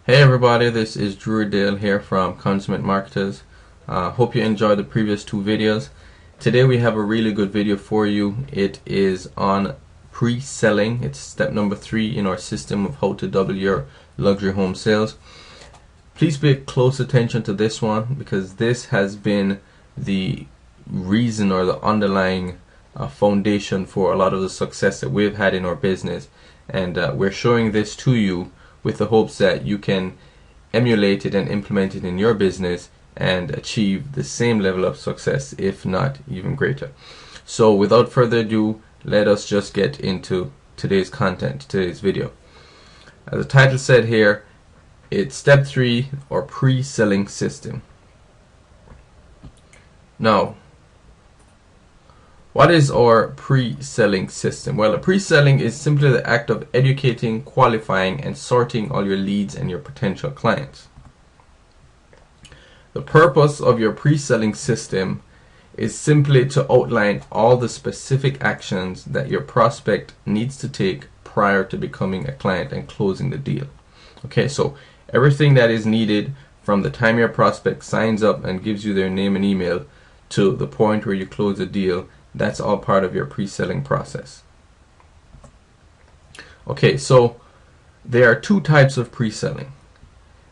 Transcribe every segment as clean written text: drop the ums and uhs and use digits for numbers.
Hey everybody, this is Drew Dale here from Consummate Marketers. Hope you enjoyed the previous two videos. Today we have a really good video for you. It is on pre-selling. It's step number 3 in our system of how to double your luxury home sales. Please pay close attention to this one because this has been the reason or the underlying foundation for a lot of the success that we've had in our business, and we're showing this to you with the hopes that you can emulate it and implement it in your business and achieve the same level of success, if not even greater. So without further ado, let us just get into today's content, today's video. As the title said here, it's step 3 or pre-selling system. Now, what is our pre-selling system? Well, a pre-selling is simply the act of educating, qualifying, and sorting all your leads and your potential clients. The purpose of your pre-selling system is simply to outline all the specific actions that your prospect needs to take prior to becoming a client and closing the deal. Okay, so everything that is needed from the time your prospect signs up and gives you their name and email to the point where you close the deal, that's all part of your pre-selling process. Okay, so there are two types of pre-selling.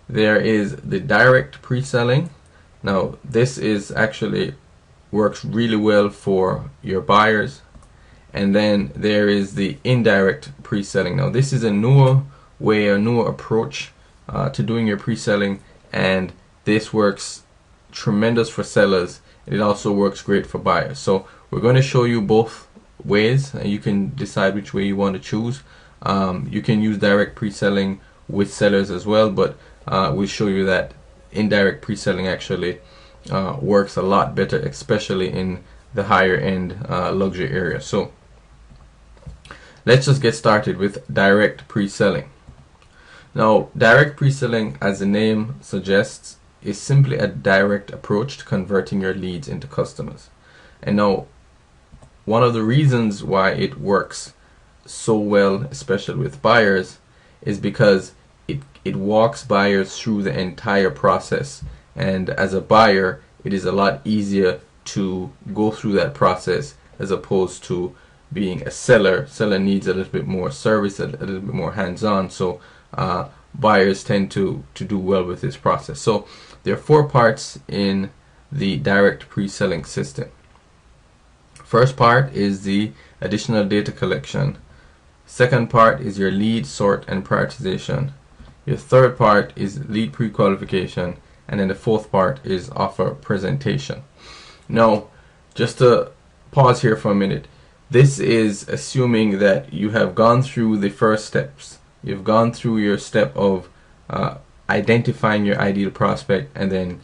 There is the direct pre-selling. Now this is actually works really well for your buyers. And then there is the indirect pre-selling. Now this is a newer way, a newer approach to doing your pre-selling, and this works tremendous for sellers. It also works great for buyers. So we're going to show you both ways, and you can decide which way you want to choose. You can use direct pre-selling with sellers as well, but we'll show you that indirect pre-selling actually works a lot better, especially in the higher end luxury area. So let's just get started with direct pre-selling. Now, direct pre-selling, as the name suggests, is simply a direct approach to converting your leads into customers. And now, one of the reasons why it works so well, especially with buyers, is because it walks buyers through the entire process. And as a buyer, it is a lot easier to go through that process as opposed to being a seller. Seller needs a little bit more service, a little bit more hands-on. So buyers tend to do well with this process. So there are 4 parts in the direct pre-selling system. First part is the additional data collection. Second part is your lead sort and prioritization. Your third part is lead pre-qualification, and then the fourth part is offer presentation. Now, just to pause here for a minute, this is assuming that you have gone through the first steps. You've gone through your step of identifying your ideal prospect, and then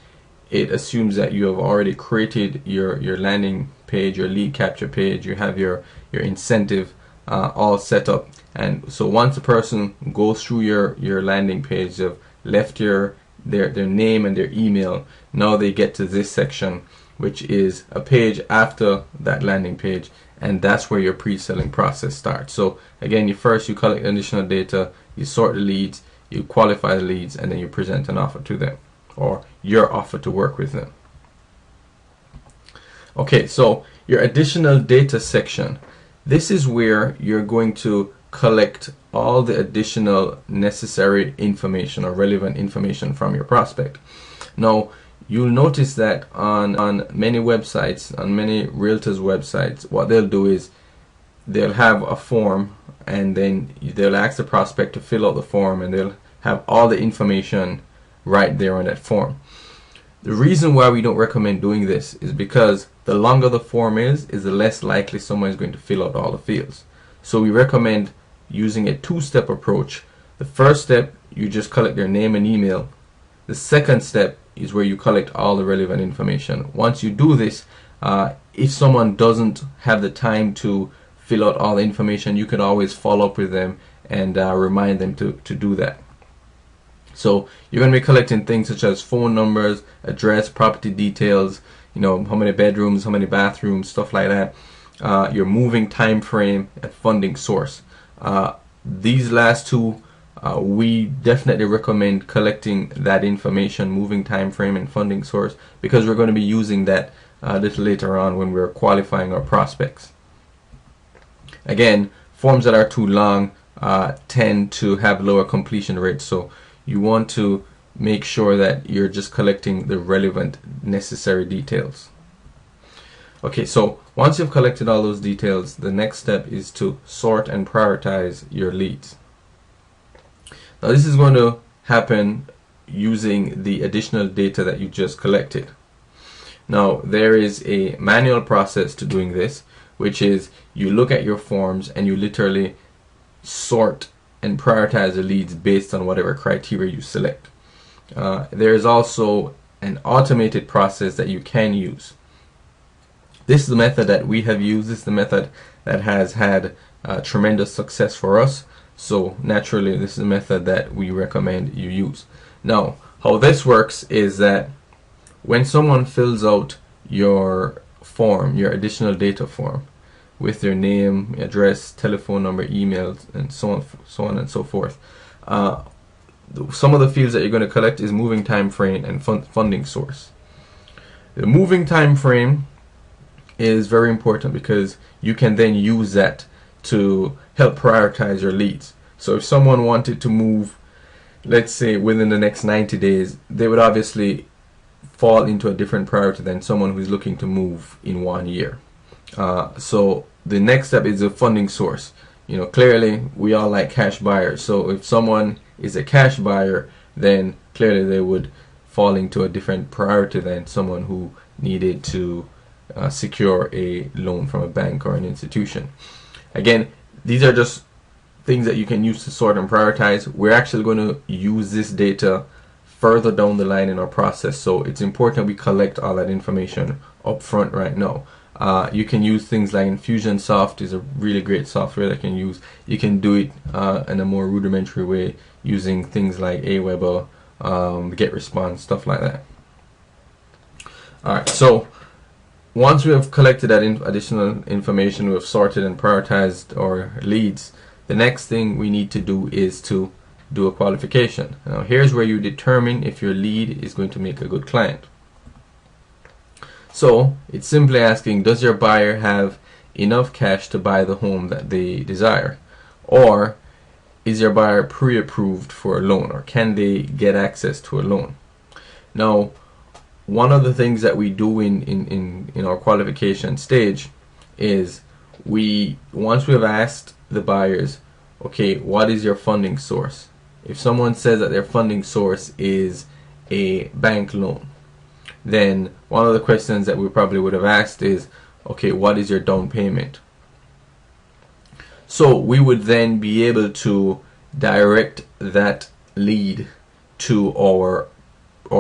it assumes that you have already created your landing page, your lead capture page, you have your incentive all set up. And so once a person goes through your landing page, they've left their name and their email, now they get to this section, which is a page after that landing page, and that's where your pre-selling process starts. So again, you collect additional data, you sort the leads, you qualify the leads, and then you present an offer to them, or your offer to work with them. Okay, so your additional data section, this is where you're going to collect all the additional necessary information or relevant information from your prospect. Now, you'll notice that on many websites, on many realtors websites, what they'll do is they'll have a form, and then they'll ask the prospect to fill out the form, and they'll have all the information right there on that form. The reason why we don't recommend doing this is because the longer the form is the less likely someone is going to fill out all the fields. So we recommend using a 2-step approach. The first step, you just collect their name and email. The second step is where you collect all the relevant information. Once you do this, if someone doesn't have the time to fill out all the information, you can always follow up with them and remind them to do that. So you're going to be collecting things such as phone numbers, address, property details, how many bedrooms, how many bathrooms, stuff like that. Your moving time frame and funding source. These last two we definitely recommend collecting that information, moving time frame and funding source, because we're going to be using that a little later on when we're qualifying our prospects. Again, forms that are too long tend to have lower completion rates, so you want to make sure that you're just collecting the relevant necessary details. Okay, so once you've collected all those details, the next step is to sort and prioritize your leads. Now this is going to happen using the additional data that you just collected. Now there is a manual process to doing this, which is you look at your forms and you literally sort and prioritize the leads based on whatever criteria you select. There is also an automated process that you can use. This is the method that we have used. This is the method that has had tremendous success for us. So naturally, this is a method that we recommend you use. Now, how this works is that when someone fills out your form, your additional data form, with their name, address, telephone number, email, and so on and so forth, some of the fields that you're going to collect is moving time frame and funding source. The moving time frame is very important because you can then use that to help prioritize your leads. So if someone wanted to move, let's say within the next 90 days, they would obviously fall into a different priority than someone who's looking to move in 1 year. So the next step is the funding source. You know, clearly we all like cash buyers. So if someone is a cash buyer, then clearly they would fall into a different priority than someone who needed to secure a loan from a bank or an institution. Again, these are just things that you can use to sort and prioritize. We're actually going to use this data further down the line in our process, so it's important we collect all that information up front right now. You can use things like Infusionsoft is a really great software that you can do it in a more rudimentary way using things like Aweber, GetResponse, stuff like that. Alright, so once we have collected that additional information, we have sorted and prioritized our leads, the next thing we need to do is to do a qualification. Now here's where you determine if your lead is going to make a good client. So it's simply asking, does your buyer have enough cash to buy the home that they desire? Or is your buyer pre-approved for a loan, or can they get access to a loan? Now, one of the things that we do in our qualification stage is once we have asked the buyers, okay, what is your funding source? If someone says that their funding source is a bank loan, then one of the questions that we probably would have asked is, okay, what is your down payment? So we would then be able to direct that lead to our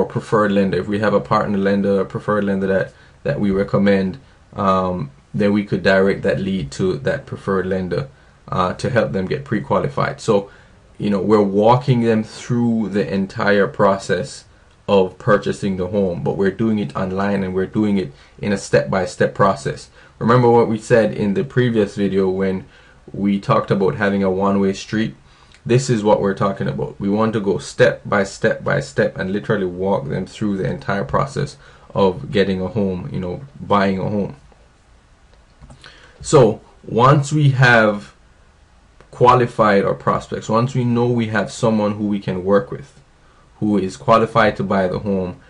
preferred lender. If we have a partner lender, a preferred lender that we recommend, then we could direct that lead to that preferred lender to help them get pre-qualified. So, you know, we're walking them through the entire process of purchasing the home, but we're doing it online and we're doing it in a step-by-step process. Remember what we said in the previous video when we talked about having a one-way street? This is what we're talking about. We want to go step by step by step and literally walk them through the entire process of getting a home, you know, buying a home. So once we have qualified our prospects, once we know we have someone who we can work with, who is qualified to buy the home,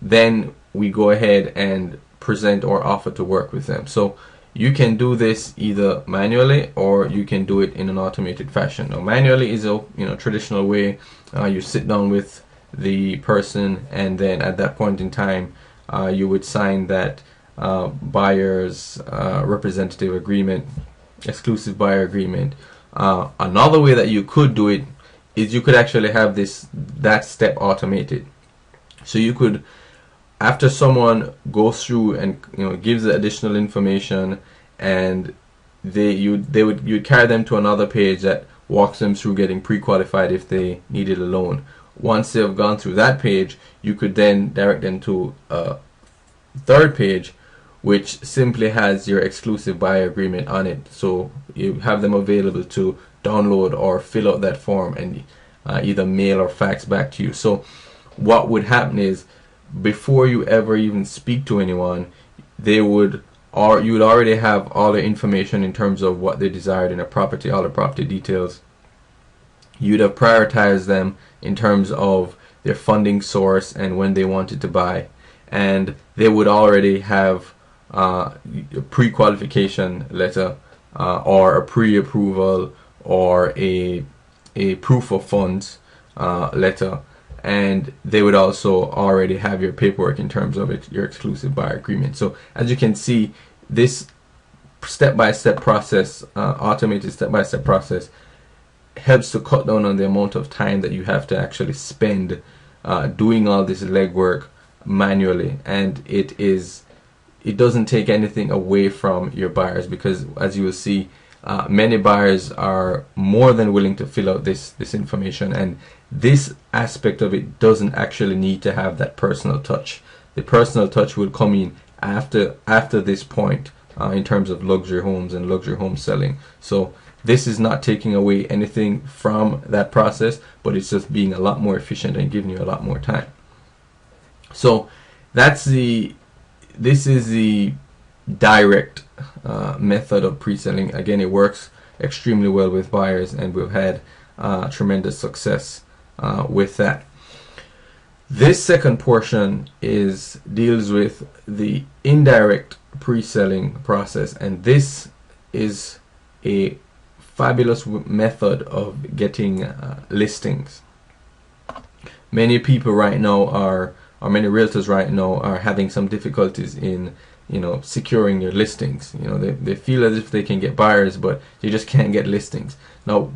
then we go ahead and present our offer to work with them. So you can do this either manually or you can do it in an automated fashion. Now, manually is a traditional way. You sit down with the person, and then at that point in time, you would sign that buyer's representative agreement, exclusive buyer agreement. Another way that you could do it is you could actually have that step automated. So you could, after someone goes through and gives the additional information, and you'd carry them to another page that walks them through getting pre-qualified if they needed a loan. Once they've gone through that page, you could then direct them to a third page which simply has your exclusive buyer agreement on it. So you have them available to download or fill out that form, and either mail or fax back to you. So what would happen is, before you ever even speak to anyone, they would, or you would already have all the information in terms of what they desired in a property, all the property details. You'd have prioritized them in terms of their funding source and when they wanted to buy, and they would already have a pre-qualification letter or a pre-approval or a proof of funds letter, and they would also already have your paperwork in terms of your exclusive buyer agreement. So as you can see, this step-by-step process, automated step-by-step process, helps to cut down on the amount of time that you have to actually spend doing all this legwork manually, and it doesn't take anything away from your buyers, because as you will see, many buyers are more than willing to fill out this information, and this aspect of it doesn't actually need to have that personal touch. The personal touch will come in after this point in terms of luxury homes and luxury home selling. So this is not taking away anything from that process, but it's just being a lot more efficient and giving you a lot more time. So this is the direct method of pre-selling. Again, it works extremely well with buyers, and we've had tremendous success with that. This second portion deals with the indirect pre-selling process, and this is a fabulous method of getting listings. Many people right now or many realtors right now are having some difficulties in securing your listings. They feel as if they can get buyers, but they just can't get listings. Now,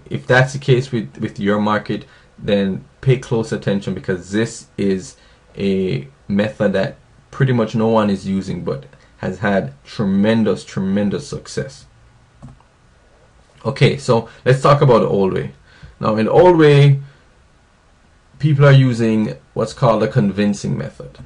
if that's the case with your market, then pay close attention, because this is a method that pretty much no one is using, but has had tremendous success. Okay, so let's talk about the old way. Now, in the old way, people are using what's called a convincing method.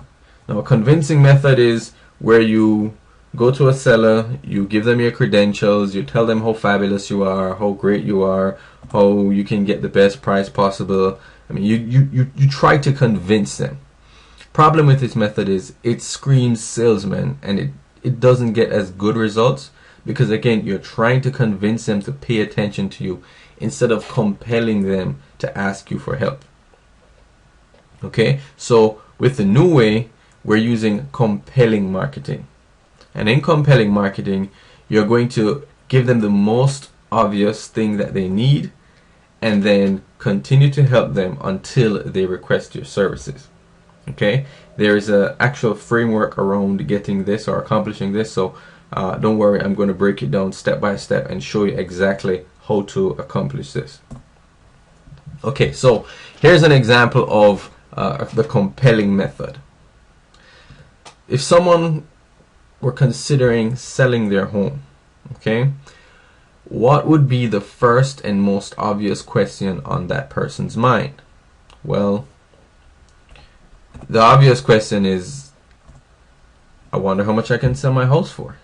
Now, a convincing method is where you go to a seller, you give them your credentials, you tell them how fabulous you are, how great you are, how you can get the best price possible. I mean, you try to convince them. Problem with this method is it screams salesman, and it doesn't get as good results, because again, you're trying to convince them to pay attention to you instead of compelling them to ask you for help. Okay, so with the new way, we're using compelling marketing. And in compelling marketing, you're going to give them the most obvious thing that they need, and then continue to help them until they request your services. Okay, there is an actual framework around getting this or accomplishing this, so don't worry, I'm going to break it down step by step and show you exactly how to accomplish this. Okay, so here's an example of the compelling method. If someone were considering selling their home, okay, what would be the first and most obvious question on that person's mind? Well, the obvious question is, I wonder how much I can sell my house for.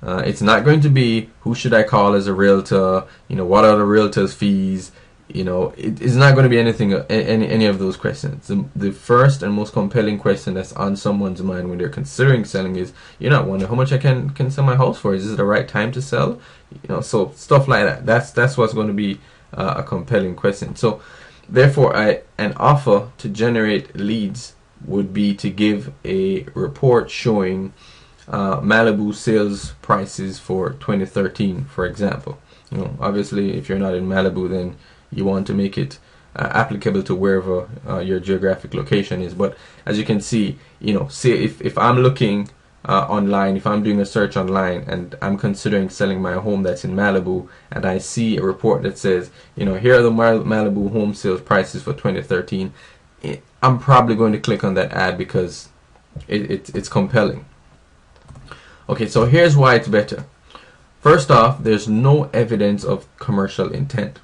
It's not going to be, who should I call as a realtor? What are the realtor's fees? It's not going to be anything, any of those questions. The first and most compelling question that's on someone's mind when they're considering selling is, wonder how much I can sell my house for. Is this the right time to sell? So stuff like that. That's what's going to be a compelling question. So therefore, an offer to generate leads would be to give a report showing Malibu sales prices for 2013, for example. Obviously, if you're not in Malibu, then you want to make it applicable to wherever your geographic location is. But as you can see, say if I'm looking online, if I'm doing a search online and I'm considering selling my home that's in Malibu, and I see a report that says, here are the Malibu home sales prices for 2013, I'm probably going to click on that ad because it's compelling. Okay, so here's why it's better. First off, there's no evidence of commercial intent.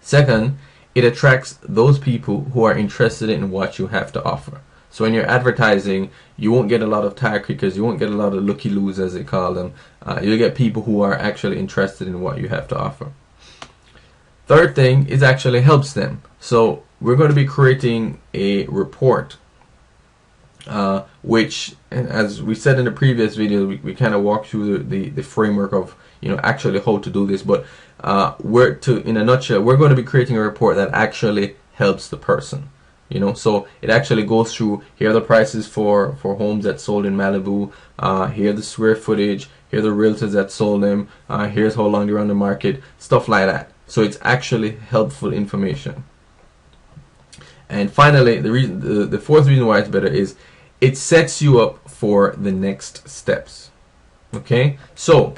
Second, it attracts those people who are interested in what you have to offer. So when you're advertising, you won't get a lot of tire kickers, you won't get a lot of looky-loos, as they call them. You'll get people who are actually interested in what you have to offer. Third thing is actually helps them. So we're going to be creating a report, which, as we said in the previous video, we kind of walked through the framework of actually how to do this. But in a nutshell, we're going to be creating a report that actually helps the person. So it actually goes through, here are the prices for homes that sold in Malibu, here are the square footage, here are the realtors that sold them, here's how long they're on the market, stuff like that. So it's actually helpful information. And finally, the fourth reason why it's better is it sets you up for the next steps. Okay, so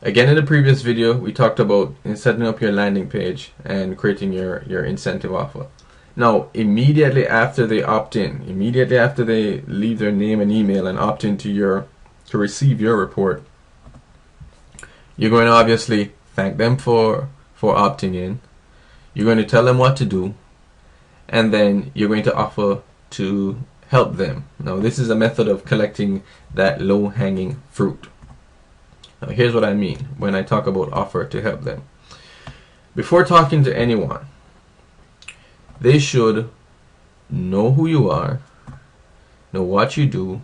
again, in the previous video we talked about setting up your landing page and creating your incentive offer. Now, immediately after they opt in, immediately after they leave their name and email and opt in to receive your report, you're going to obviously thank them for opting in. You're going to tell them what to do, and then you're going to offer to help them. Now, this is a method of collecting that low-hanging fruit. Now, here's what I mean when I talk about offer to help them. Before talking to anyone, they should know who you are, know what you do,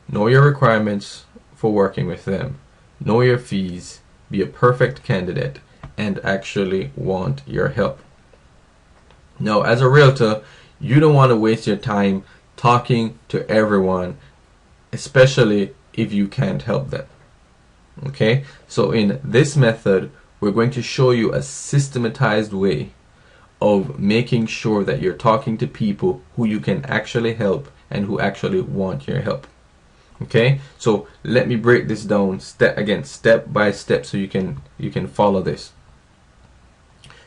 know your requirements for working with them, know your fees, be a perfect candidate, and actually want your help. Now, as a realtor, you don't want to waste your time talking to everyone, especially if you can't help them. Okay, so in this method, we're going to show you a systematized way of making sure that you're talking to people who you can actually help and who actually want your help. Okay, so let me break this down step by step so you can follow this.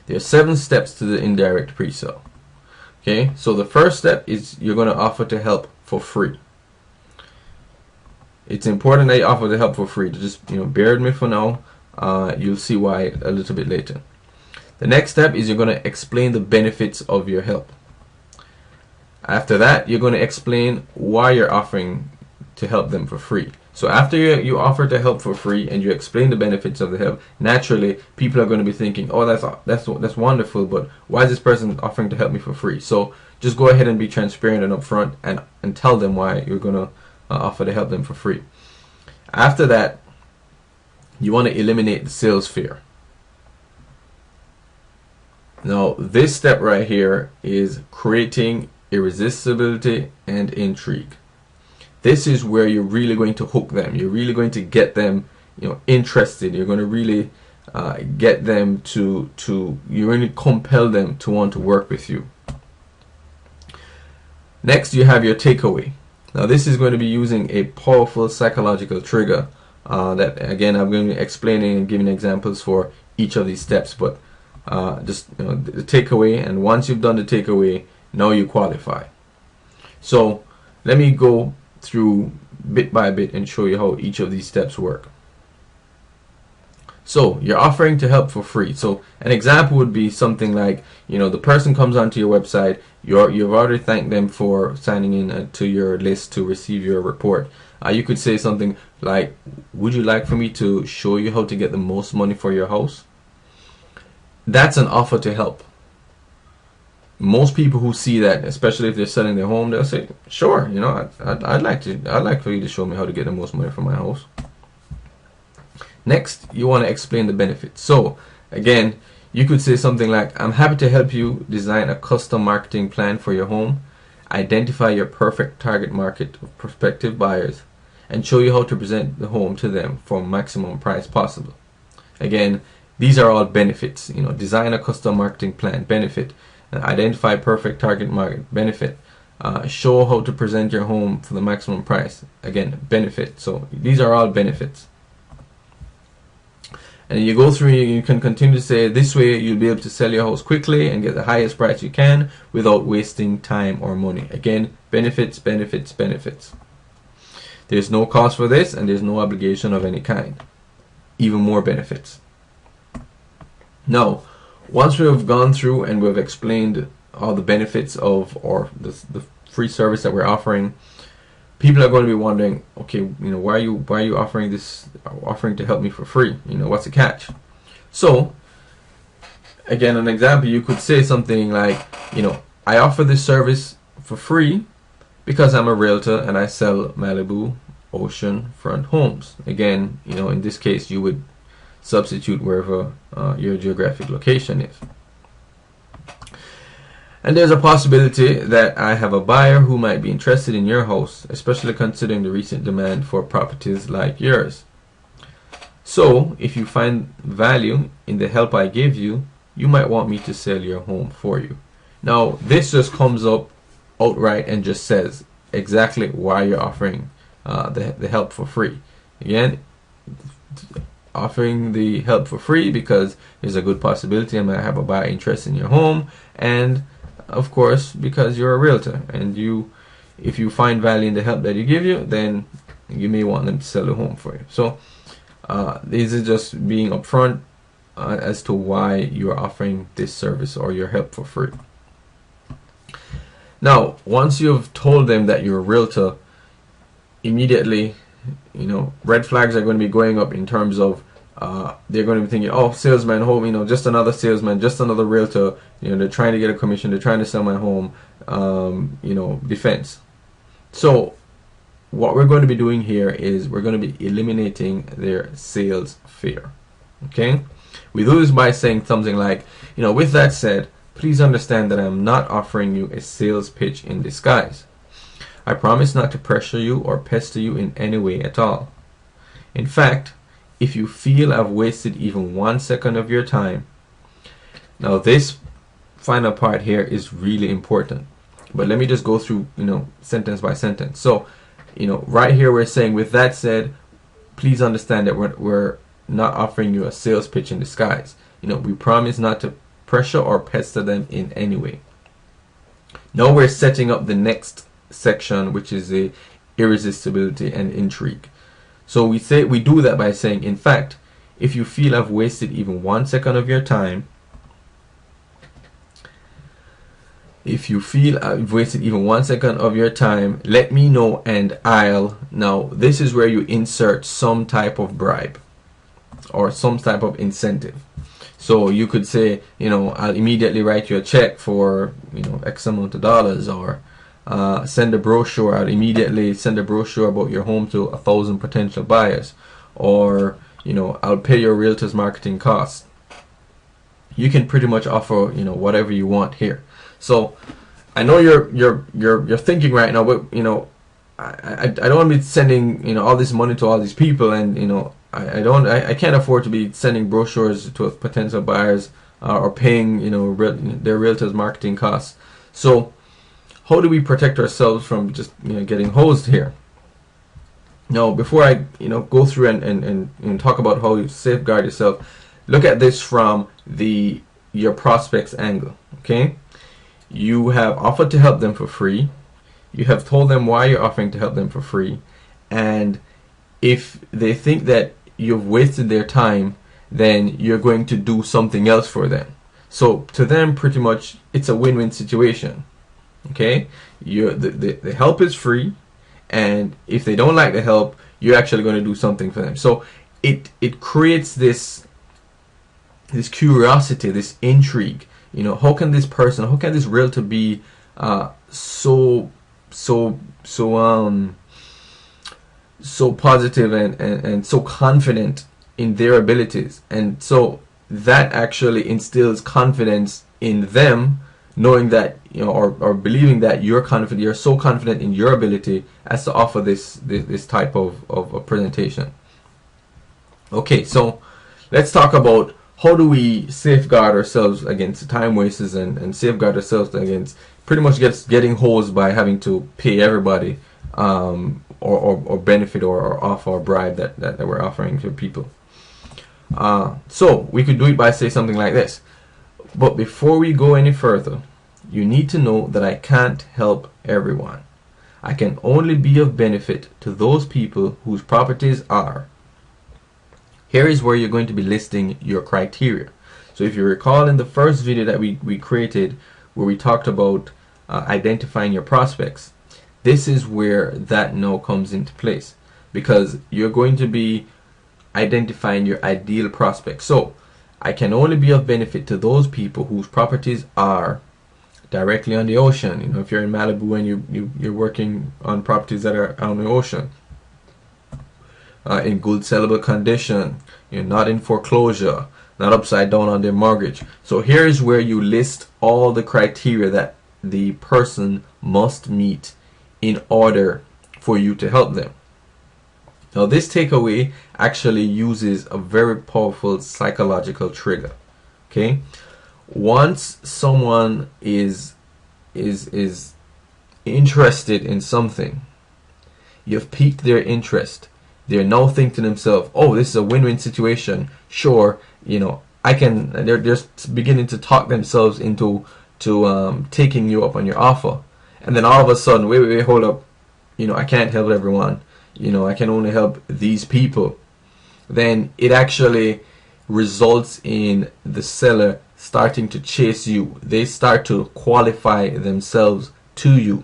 There are 7 steps to the indirect pre-sale. Okay, so the first step is you're going to offer to help for free. It's important that you offer the help for free. Just bear with me for now. You'll see why a little bit later. The next step is you're going to explain the benefits of your help. After that, you're going to explain why you're offering to help them for free. So after you offer to help for free and you explain the benefits of the help, naturally people are going to be thinking, oh, that's wonderful, but why is this person offering to help me for free? So just go ahead and be transparent and upfront and tell them why you're going to offer to help them for free. After that, you want to eliminate the sales fear. Now, this step right here is creating irresistibility and intrigue. This is where you're really going to hook them. You're really going to get them, interested. You're going to really get them you're going to compel them to want to work with you. Next, you have your takeaway. Now, this is going to be using a powerful psychological trigger that, again, I'm going to be explaining and giving examples for each of these steps, but just the takeaway, and once you've done the takeaway, now you qualify. So let me go through bit by bit and show you how each of these steps work. So you're offering to help for free. So an example would be something like, the person comes onto your website, you've already thanked them for signing in to your list to receive your report. You could say something like, would you like for me to show you how to get the most money for your house? That's an offer to help. Most people who see that, especially if they're selling their home, they'll say, sure, I'd like for you to show me how to get the most money for my house. Next, you want to explain the benefits. So again, you could say something like, I'm happy to help you design a custom marketing plan for your home, identify your perfect target market of prospective buyers, and show you how to present the home to them for maximum price possible. Again, these are all benefits. Design a custom marketing plan, benefit. Identify perfect target market, benefit. Show how to present your home for the maximum price, again, benefit. So these are all benefits. And you go through, you can continue to say, this way you'll be able to sell your house quickly and get the highest price you can without wasting time or money. Again, benefits, benefits, benefits. There's no cost for this and there's no obligation of any kind. Even more benefits. Now, once we have gone through and we've explained all the benefits of the free service that we're offering, people are going to be wondering, okay, why are you offering to help me for free? What's the catch? So again, an example, you could say something like, you know, I offer this service for free because I'm a realtor and I sell Malibu oceanfront homes. Again, you know, in this case, you would substitute wherever your geographic location is. And there's a possibility that I have a buyer who might be interested in your house, especially considering the recent demand for properties like yours. So, if you find value in the help I give you, you might want me to sell your home for you. Now, this just comes up outright and just says exactly why you're offering the help for free. Again, offering the help for free because there's a good possibility I might have a buyer interest in your home, and of course because you're a realtor, and if you find value in the help that you give you, then you may want them to sell the home for you. So these are just being upfront as to why you're offering this service or your help for free. Now, once you've told them that you're a realtor, immediately, you know, red flags are going to be going up in terms of they're going to be thinking, oh, salesman, home, you know, just another salesman, just another realtor, you know, they're trying to get a commission, they're trying to sell my home, you know, defense. So what we're going to be doing here is we're going to be eliminating their sales fear. Okay, we do this by saying something like, you know, with that said, please understand that I'm not offering you a sales pitch in disguise. I promise not to pressure you or pester you in any way at all. In fact, if you feel I've wasted even 1 second of your time, now this final part here is really important, but let me just go through, you know, sentence by sentence. So, you know, right here we're saying, with that said, please understand that we're not offering you a sales pitch in disguise. You know, we promise not to pressure or pester them in any way. Now we're setting up the next section, which is the irresistibility and intrigue. So we do that by saying, in fact, if you feel I've wasted even 1 second of your time, if you feel I've wasted even 1 second of your time, let me know and I'll. Now this is where you insert some type of bribe or some type of incentive. So you could say, you know, I'll immediately write you a check for, you know, X amount of dollars, or send a brochure. I'll immediately send a brochure about your home to 1,000 potential buyers, or, you know, I'll pay your realtor's marketing costs. You can pretty much offer, you know, whatever you want here. So I know you're thinking right now, but, you know, I don't want to be sending, you know, all this money to all these people, and, you know, I can't afford to be sending brochures to potential buyers or paying, you know, their realtor's marketing costs. So how do we protect ourselves from just, you know, getting hosed here? Now, before I, you know, go through and talk about how you safeguard yourself, look at this from your prospect's angle. Okay, you have offered to help them for free. You have told them why you're offering to help them for free, and if they think that you've wasted their time, then you're going to do something else for them. So to them, pretty much, it's a win-win situation. Okay, the help is free, and if they don't like the help, you're actually going to do something for them. So it creates this curiosity, this intrigue. You know, how can this realtor be so positive and so confident in their abilities? And so that actually instills confidence in them, knowing that, you know, or believing that you're so confident in your ability as to offer this type of presentation. Okay, so let's talk about how do we safeguard ourselves against time wasters and safeguard ourselves against pretty much getting hosed by having to pay everybody or benefit or offer a bribe that we're offering to people. So we could do it by saying something like this: but before we go any further, you need to know that I can't help everyone. I can only be of benefit to those people whose properties are. Here is where you're going to be listing your criteria. So if you recall in the first video that we created, where we talked about identifying your prospects, this is where that now comes into place, because you're going to be identifying your ideal prospect. So I can only be of benefit to those people whose properties are directly on the ocean. You know, if you're in Malibu and you're working on properties that are on the ocean, in good sellable condition, you're not in foreclosure, not upside down on their mortgage. So here's where you list all the criteria that the person must meet in order for you to help them. Now this takeaway actually uses a very powerful psychological trigger. Okay, once someone is interested in something, you've piqued their interest. They're now thinking to themselves, "Oh, this is a win-win situation. Sure, you know, I can." They're just beginning to talk themselves into taking you up on your offer, and then all of a sudden, wait, hold up, you know, I can't help everyone. You know, I can only help these people. Then it actually results in the seller starting to chase you. They start to qualify themselves to you.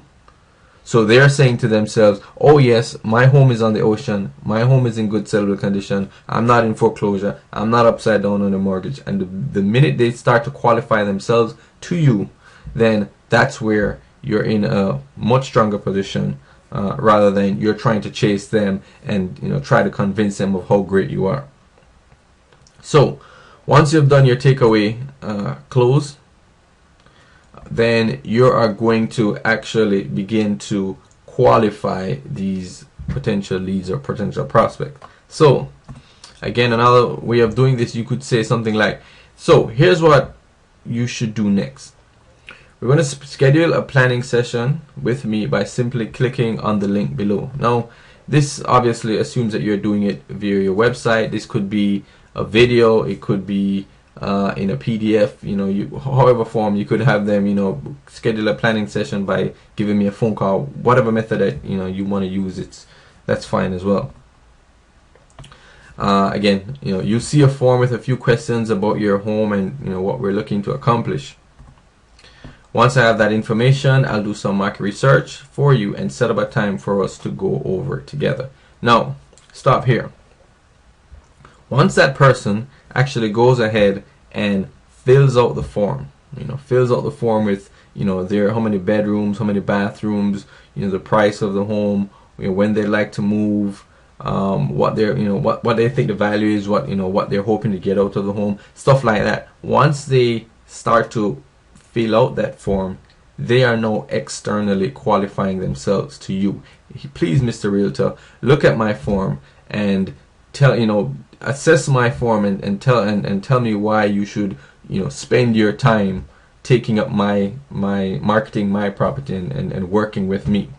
So they're saying to themselves, "Oh yes, my home is on the ocean. My home is in good sellable condition. I'm not in foreclosure. I'm not upside down on a mortgage." And the minute they start to qualify themselves to you, then that's where you're in a much stronger position, rather than you're trying to chase them and, you know, try to convince them of how great you are. So once you've done your takeaway close, then you are going to actually begin to qualify these potential leads or potential prospects. So again, another way of doing this, you could say something like, so here's what you should do next. We're going to schedule a planning session with me by simply clicking on the link below. Now this obviously assumes that you're doing it via your website. This could be a video, it could be in a PDF, you know, however form you could have them, you know, schedule a planning session by giving me a phone call, whatever method that, you know, you want to use, that's fine as well. Again, you know, you see a form with a few questions about your home and, you know, what we're looking to accomplish. Once I have that information, I'll do some market research for you and set up a time for us to go over together. Now, stop here. Once that person actually goes ahead and fills out the form, you know, fills out the form with, you know, how many bedrooms, how many bathrooms, you know, the price of the home, you know, when they like to move, what they're, you know, what they think the value is, what, you know, what they're hoping to get out of the home, stuff like that. Once they start to fill out that form, they are now externally qualifying themselves to you. Please, Mr. Realtor, look at my form and tell, you know, assess my form and tell me why you should, you know, spend your time taking up my marketing my property and working with me.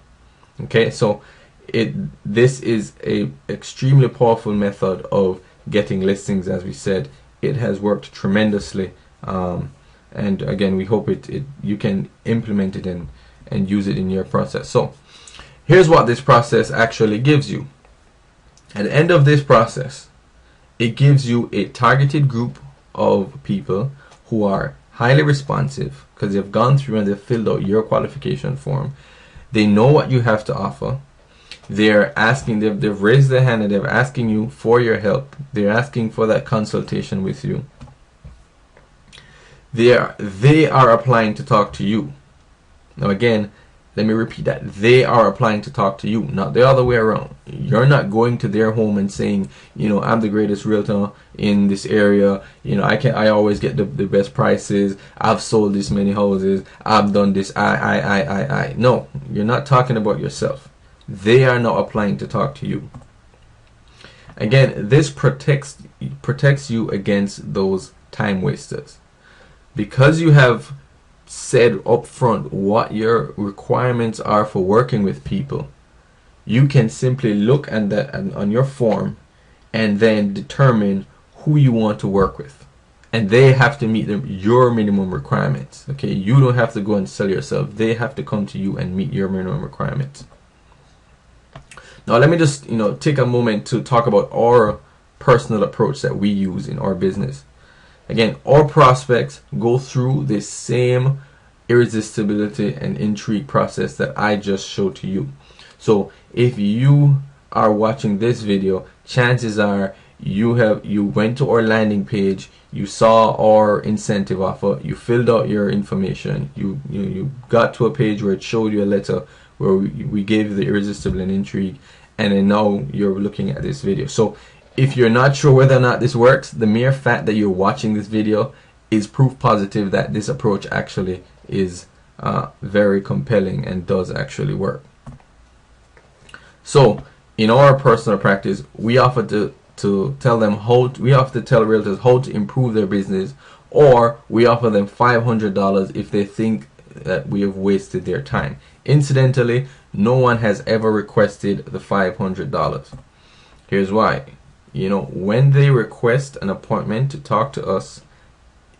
Okay, so this is a extremely powerful method of getting listings. As we said, it has worked tremendously, and again, we hope you can implement it and use it in your process. So here's what this process actually gives you. At the end of this process, it gives you a targeted group of people who are highly responsive because they've gone through and they've filled out your qualification form. They know what you have to offer. They're asking, they've raised their hand and they're asking you for your help. They're asking for that consultation with you. They are applying to talk to you. Now again, let me repeat that. They are applying to talk to you, not the other way around. You're not going to their home and saying, you know, I'm the greatest realtor in this area. You know, I always get the best prices. I've sold this many houses. I've done this. I. No, you're not talking about yourself. They are now applying to talk to you. Again, this protects you against those time wasters. Because you have said up front what your requirements are for working with people, you can simply look at that on your form and then determine who you want to work with, and they have to meet your minimum requirements. Okay, you don't have to go and sell yourself. They have to come to you and meet your minimum requirements. Now let me just, you know, take a moment to talk about our personal approach that we use in our business. Again, our prospects go through this same irresistibility and intrigue process that I just showed to you. So if you are watching this video, chances are you went to our landing page, you saw our incentive offer, you filled out your information, you got to a page where it showed you a letter where we gave you the irresistible and intrigue, and then now you're looking at this video. So if you're not sure whether or not this works, the mere fact that you're watching this video is proof positive that this approach actually is very compelling and does actually work. So in our personal practice, we offer to tell them we offer to tell realtors how to improve their business, or we offer them $500 if they think that we have wasted their time. Incidentally, no one has ever requested the $500. Here's why. You know, when they request an appointment to talk to us,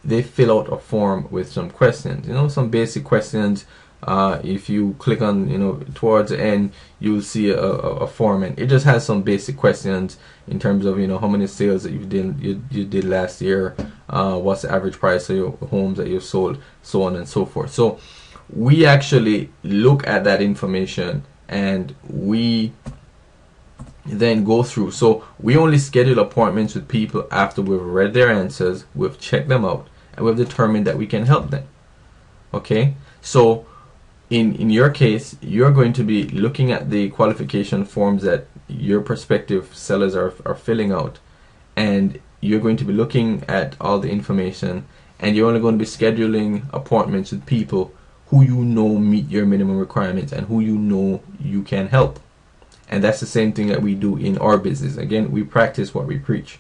they fill out a form with some questions, you know, some basic questions. If you click on, you know, towards the end, you'll see a form, and it just has some basic questions in terms of, you know, how many sales that you did last year, what's the average price of your homes that you've sold, so on and so forth. So we actually look at that information and we then go through. So we only schedule appointments with people after we've read their answers, we've checked them out, and we've determined that we can help them. Okay, so in your case, you're going to be looking at the qualification forms that your prospective sellers are filling out, and you're going to be looking at all the information, and you're only going to be scheduling appointments with people who you know meet your minimum requirements and who you know you can help. And that's the same thing that we do in our business. Again, we practice what we preach.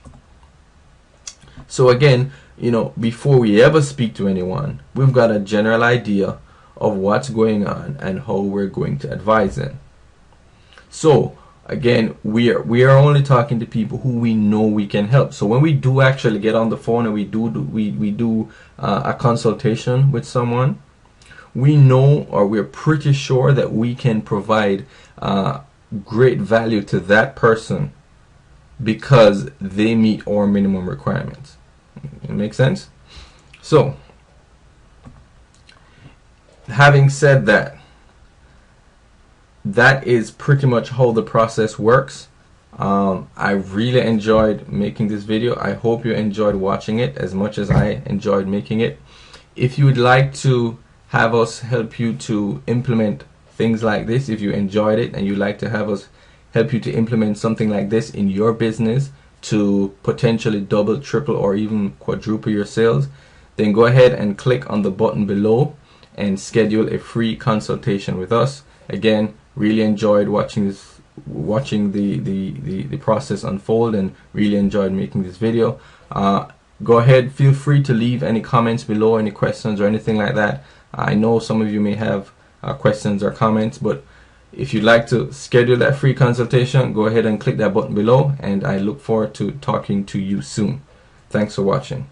So again, you know, before we ever speak to anyone, we've got a general idea of what's going on and how we're going to advise them. So again, we are only talking to people who we know we can help. So when we do actually get on the phone and we do a consultation with someone, we know, or we're pretty sure that we can provide great value to that person because they meet our minimum requirements. It makes sense? So having said that, that is pretty much how the process works. I really enjoyed making this video. I hope you enjoyed watching it as much as I enjoyed making it. If you would like to have us help you to implement things like this, if you enjoyed it and you'd like to have us help you to implement something like this in your business to potentially double, triple, or even quadruple your sales, then go ahead and click on the button below and schedule a free consultation with us. Again, really enjoyed watching the process unfold, and really enjoyed making this video. Go ahead, feel free to leave any comments below, any questions or anything like that. I know some of you may have questions or comments, but if you'd like to schedule that free consultation, go ahead and click that button below, and I look forward to talking to you soon. Thanks for watching.